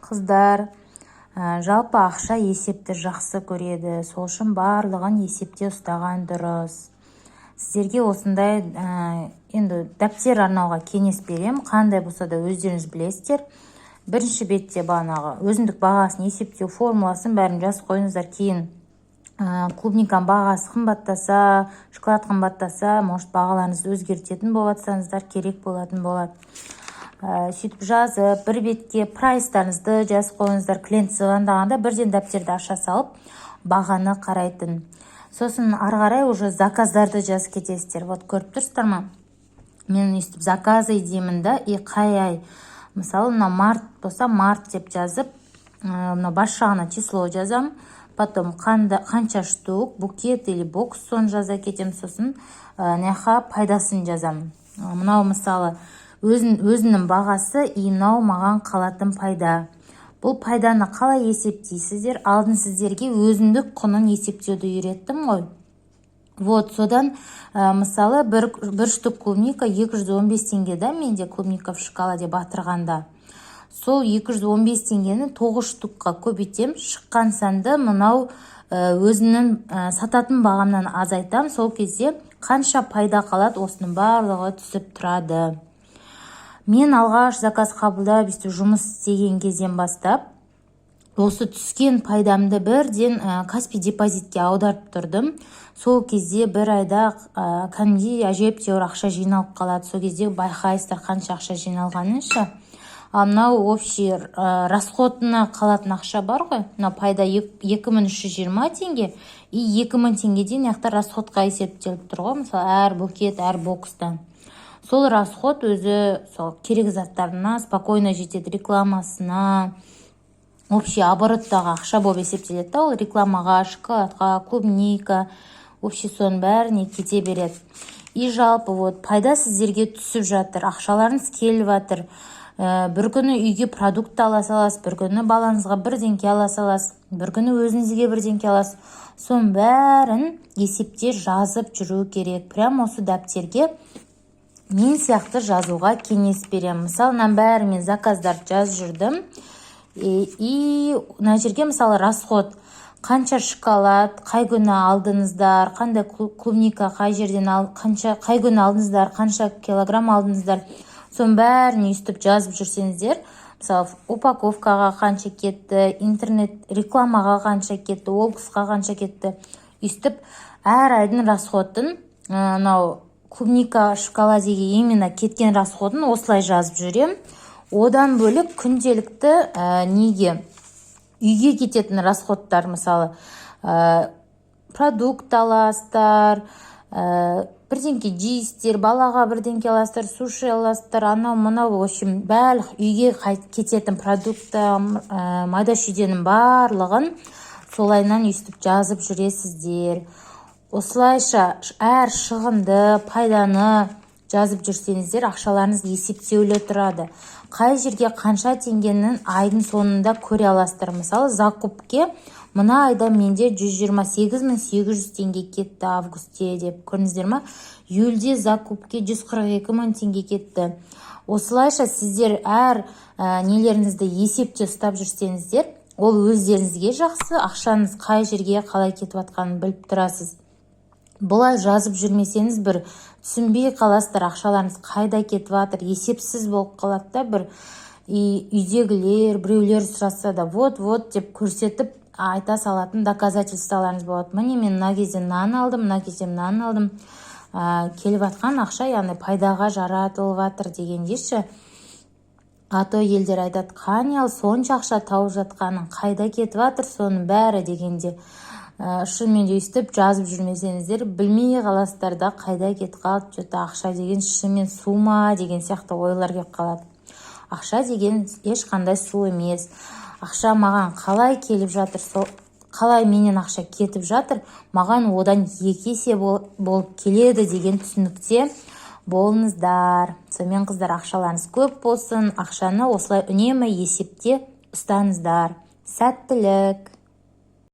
қыздар жалпы ақша есепті жақсы көреді. Сол үшін барлығын есепте ұстаған дұрыс. Сіздерге осындай енді дәптер арнауға кеңес берем. Қандай болса да өздеріңіз білесіздер. Бірінші бетте бағанағы өзіндік бағасын есептеу формуласын бәрін жазып қойыңыздар. Кейін клубниканың бағасы қымбаттаса, шоколад қымбаттаса, может бағаларыңызды өзгертетін болатсаңыздар, керек болатын болады. Сөйтіп жазып, бір бетке прайстарыңызды жазып қойыңыздар. Клиент звондағанда бірден дәптерді аша салып, бағаны қарайтын. Сосын ары қарай уже заказдарды жазып кетесіздер. Вот көріп тұрсыздар ма? Мен өйстіп заказы деймін да, қай ай. Мысалы, март болса, март деп жазып, бас жағына число жазам. Потом қанша штук, букет или бокс соны жаза кетем. Сосын пайдасын жазам. Мынау мысалы өзінің бағасы, мынау маған қалатын пайда. Бұл пайданы қалай есептейсіздер? Алдын сіздерге өзіндік құнын есептеуді үйреттім ғой. Вот, содан мысалы бір штук клубника 215 теңгеде, менде клубника в шоколаде батырғанда. Сол 215 теңгені 9 штукқа көбейтем, шыққан санды мынау өзінің сататын бағамнан азайтам. Сол кезде қанша пайда қалады, осының барлығы түсіп тұрады. Мен алғаш заказ қабылдап жұмыс істеген кезден бастап, осы түскен пайдамды бірден Каспи депозитке аударып тұрдым. Сол кезде бір айда кәдімгідей әжептәуір ақша жиналып қалады. Сол кезде байқайсыздар қанша ақша жиналғанынша. Мынау общий расходына қалатын ақша бар ғой. Мынау пайда 2320 теңге и 2000 теңгеден расходқа есептеліп тұр ғой. Мысалы, әр букет, әр бокстан. Сол расход өзі керек заттарына спокойно жетеді, рекламасына, общий обороттағы ақша болып есептеледі. Ол рекламаға, шоколадқа, клубника, общий соның бәріне кете береді. И жалпы пайда сіздерге түсіп жатыр, ақшаларыңыз келіп жатыр. Бір күні үйге продукт ала саласыз, бір күні балаңызға бірдеңке ала саласыз, бір күні өзіңізге бірдеңке аласыз. Соның бәрін есепте жазып жүру керек. Прям осы дәптерге мен сияқты жазуға кеңес берем. Мысалы, бәрі мен заказдарды жазып жүрдім. И мына жерге мысалы расход, қанша шоколад, қай күні алдыңыздар, қандай клубника, қай жерден қай күні алдыңыздар, қанша килограмм алдыңыздар. Соның бәрін өйстіп жазып жүрсеңіздер, мысалы, упаковкаға қанша кетті, интернет рекламаға қанша кетті, олқысқа қанша кетті. Өйстіп әр айдың расходын, клубника шоколадеге именно кеткен расходын осылай жазып жүрем. Одан бөлік күнделікті үйге кететін расходтар, мысалы, продукт аласыздар, бірдеңке жейсіздер, балаға бірдеңке аласыздар, суши аласыздар, мынау, в общем, барлық үйге кететін продукты, майда шүйденің барлығын солайынан өйстіп жазып жүресіздер. Осылайша әр шығынды, пайданы жазып жүрсеңіздер, ақшаларыңыз есептеулі тұрады. Қай жерге қанша теңгенің айдың соңында көре аласыздар. Мысалы, закупке мына айда менде 128.800 теңге кетті августте деп көрдіңіздер ма? Июльде закупке 142.000 теңге кетті. Осылайша сіздер әр нелеріңізді есепте ұстап жүрсеңіздер, ол өздеріңізге жақсы, ақшаңыз қай жерге қалай кетіп жатқанын біліп тұрасыз. Бұлай жазып жүрмесеңіз бір түсінбей қаласыздар, ақшаларыңыз қайда кетіп жатыр, есепсіз болып қалады да. Бір үйдегілер, біреулер сұраса да вот деп көрсетіп айта салатын доказательстволарыңыз болады. Міне мен мына кезде мынаны алдым, мына кезде мынаны алдым. Келіп жатқан ақша, яғни пайдаға жаратылып жатыр дегендеші. А то елдер айтады, қане сонша ақша тауып жатқаның, қайда кетіп жатыр соның бәрі дегенде. Шынымен өйстіп жазып жүрмесеңіздер, білмей қаласыздар да қайда кетіп қалды, жота ақша деген шынымен су ма деген сияқты ойлар келіп қалады. Ақша деген ешқандай су емес. Ақша маған қалай келіп жатыр, қалай менен ақша кетіп жатыр, маған одан 2 есе болып келеді деген түсінікте болыңыздар. Сонымен қыздар, ақшаларыңыз көп болсын, ақшаны осылай үнемі есепте ұстаңыздар. Сәттілік!